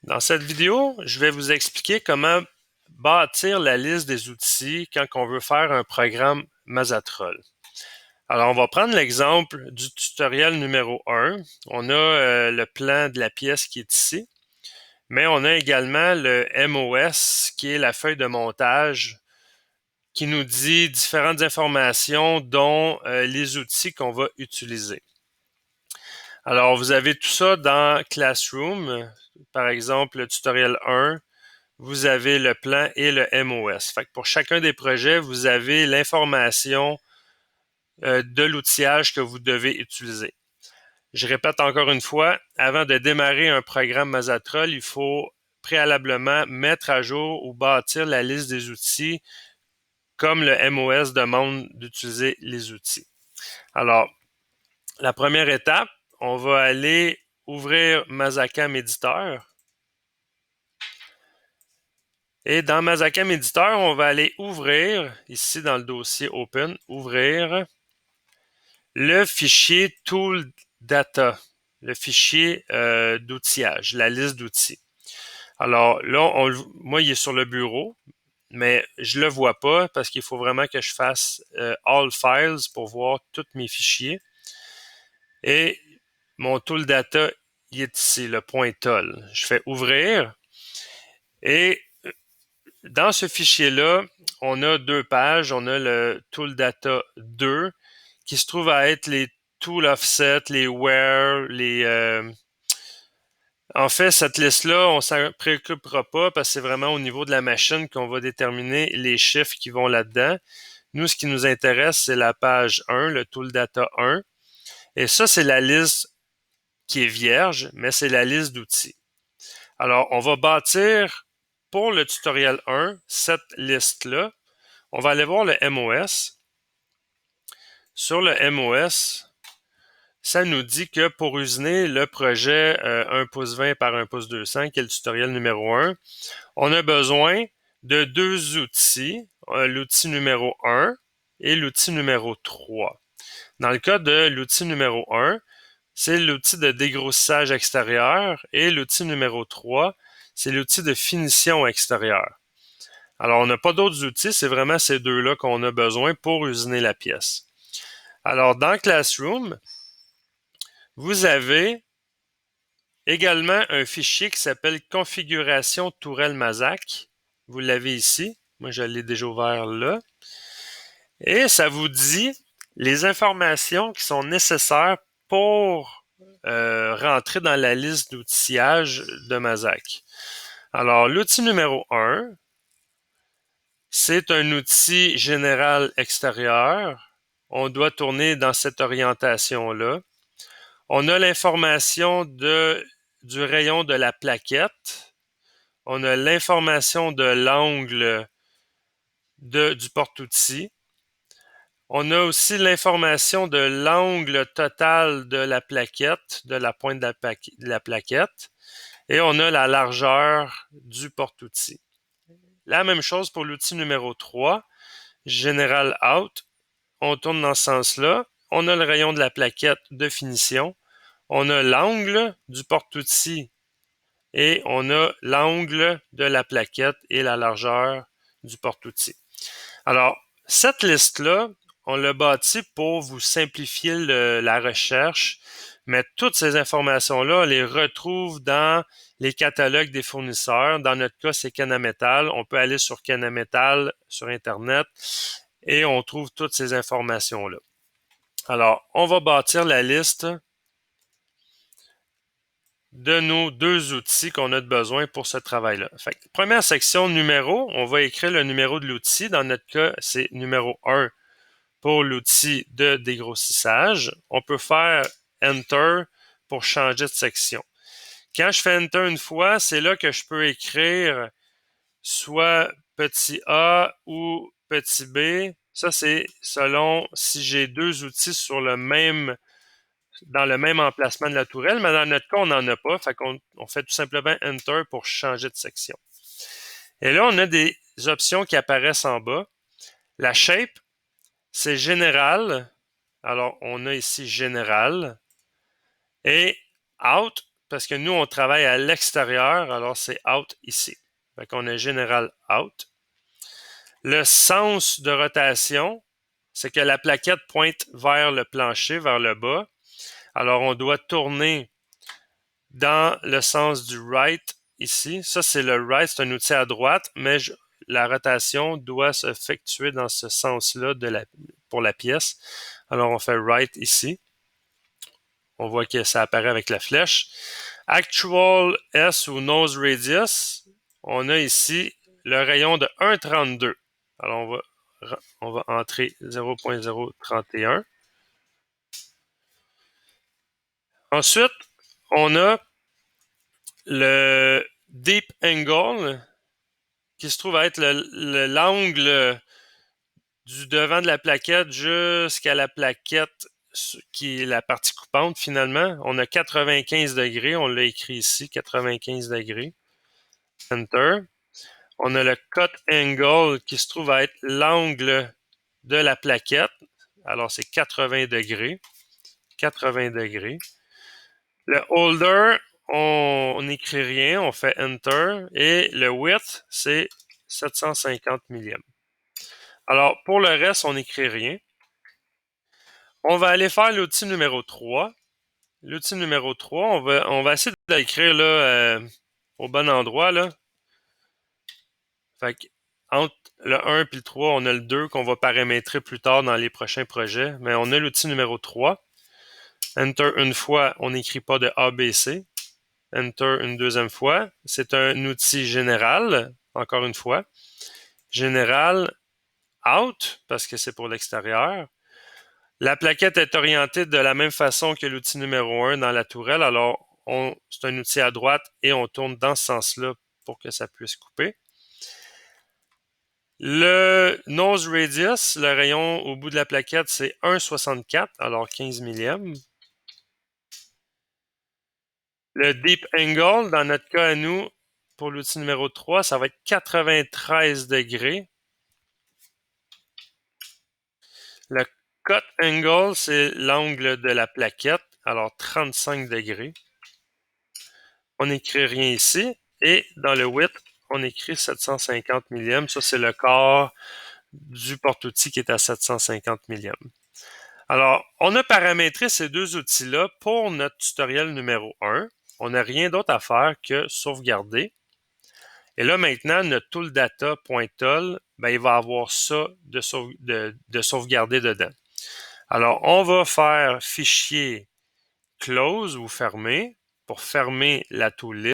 Dans cette vidéo, je vais vous expliquer comment bâtir la liste des outils quand on veut faire un programme Mazatrol. Alors, on va prendre l'exemple du tutoriel numéro 1. On a le plan de la pièce qui est ici, mais on a également le MOS qui est la feuille de montage qui nous dit différentes informations dont les outils qu'on va utiliser. Alors, vous avez tout ça dans Classroom. Par exemple, le tutoriel 1, vous avez le plan et le MOS. Fait que pour chacun des projets, vous avez l'information de l'outillage que vous devez utiliser. Je répète encore une fois, avant de démarrer un programme Mazatrol, il faut préalablement mettre à jour ou bâtir la liste des outils comme le MOS demande d'utiliser les outils. Alors, la première étape, on va aller ouvrir Mazzacam Éditeur. Et dans Mazzacam Éditeur, on va aller ouvrir, ici dans le dossier Open, ouvrir le fichier Tool Data, le fichier d'outillage, la liste d'outils. Alors là, moi, il est sur le bureau, mais je le vois pas parce qu'il faut vraiment que je fasse All Files pour voir tous mes fichiers. Et mon Tool Data, il est ici, le point .tol. Je fais ouvrir et dans ce fichier-là, on a deux pages. On a le Tool Data 2 qui se trouve à être les Tool Offset, les Where, En fait, cette liste-là, on s'en préoccupera pas parce que c'est vraiment au niveau de la machine qu'on va déterminer les chiffres qui vont là-dedans. Nous, ce qui nous intéresse, c'est la page 1, le Tool Data 1. Et ça, c'est la liste qui est vierge, mais c'est la liste d'outils. Alors, on va bâtir pour le tutoriel 1 cette liste-là. On va aller voir le MOS. Sur le MOS, ça nous dit que pour usiner le projet 1 pouce 20 par 1 pouce 200, qui est le tutoriel numéro 1, on a besoin de deux outils, l'outil numéro 1 et l'outil numéro 3. Dans le cas de l'outil numéro 1, c'est l'outil de dégrossissage extérieur et l'outil numéro 3, c'est l'outil de finition extérieure. Alors, on n'a pas d'autres outils, c'est vraiment ces deux-là qu'on a besoin pour usiner la pièce. Alors, dans Classroom, vous avez également un fichier qui s'appelle configuration tourelle Mazak. Vous l'avez ici. Moi, je l'ai déjà ouvert là. Et ça vous dit les informations qui sont nécessaires pour rentrer dans la liste d'outillage de Mazak. Alors, l'outil numéro 1, c'est un outil général extérieur. On doit tourner dans cette orientation-là. On a l'information du rayon de la plaquette. On a l'information de l'angle du porte-outil. On a aussi l'information de l'angle total de la plaquette, de la pointe de la plaquette. Et on a la largeur du porte-outil. La même chose pour l'outil numéro 3, General Out. On tourne dans ce sens-là. On a le rayon de la plaquette de finition. On a l'angle du porte-outil et on a l'angle de la plaquette et la largeur du porte-outil. Alors, cette liste-là, on l'a bâtie pour vous simplifier la recherche, mais toutes ces informations-là, on les retrouve dans les catalogues des fournisseurs. Dans notre cas, c'est Canametal. On peut aller sur Canametal sur Internet et on trouve toutes ces informations-là. Alors, on va bâtir la liste de nos deux outils qu'on a besoin pour ce travail-là. Fait que, première section, numéro, on va écrire le numéro de l'outil. Dans notre cas, c'est numéro 1 pour l'outil de dégrossissage. On peut faire Enter pour changer de section. Quand je fais Enter une fois, c'est là que je peux écrire soit petit a ou petit b. Ça, c'est selon si j'ai deux outils dans le même emplacement de la tourelle, mais dans notre cas, on n'en a pas. Fait qu'on fait tout simplement Enter pour changer de section. Et là, on a des options qui apparaissent en bas. La shape, c'est général. Alors, on a ici général. Et out, parce que nous, on travaille à l'extérieur, alors c'est out ici. Fait qu'on a général out. Le sens de rotation, c'est que la plaquette pointe vers le plancher, vers le bas. Alors, on doit tourner dans le sens du right ici. Ça, c'est le right, c'est un outil à droite, mais la rotation doit s'effectuer dans ce sens-là pour la pièce. Alors, on fait right ici. On voit que ça apparaît avec la flèche. Actual S ou nose radius, on a ici le rayon de 1,32. Alors, on va entrer 0,031. Ensuite, on a le deep angle qui se trouve à être l'angle du devant de la plaquette jusqu'à la plaquette qui est la partie coupante finalement. On a 95 degrés, on l'a écrit ici, 95 degrés. Enter. On a le cut angle qui se trouve à être l'angle de la plaquette. Alors c'est 80 degrés. 80 degrés. Le holder, on n'écrit rien, on fait Enter. Et le width, c'est 750 millièmes. Alors, pour le reste, on n'écrit rien. On va aller faire l'outil numéro 3. L'outil numéro 3, on va essayer de l'écrire là, au bon endroit. Là. Fait que, entre le 1 et le 3, on a le 2 qu'on va paramétrer plus tard dans les prochains projets. Mais on a l'outil numéro 3. Enter une fois, on n'écrit pas de ABC. Enter une deuxième fois. C'est un outil général, encore une fois. Général, out, parce que c'est pour l'extérieur. La plaquette est orientée de la même façon que l'outil numéro 1 dans la tourelle. Alors, c'est un outil à droite et on tourne dans ce sens-là pour que ça puisse couper. Le nose radius, le rayon au bout de la plaquette, c'est 1,64, alors 15 millièmes. Le deep angle, dans notre cas à nous, pour l'outil numéro 3, ça va être 93 degrés. Le cut angle, c'est l'angle de la plaquette, alors 35 degrés. On n'écrit rien ici. Et dans le width, on écrit 750 millièmes. Ça, c'est le corps du porte-outil qui est à 750 millièmes. Alors, on a paramétré ces deux outils-là pour notre tutoriel numéro 1. On n'a rien d'autre à faire que sauvegarder. Et là, maintenant, notre tooldata.tol, ben, il va avoir ça de sauvegarder dedans. Alors, on va faire fichier close ou fermer pour fermer la tool list.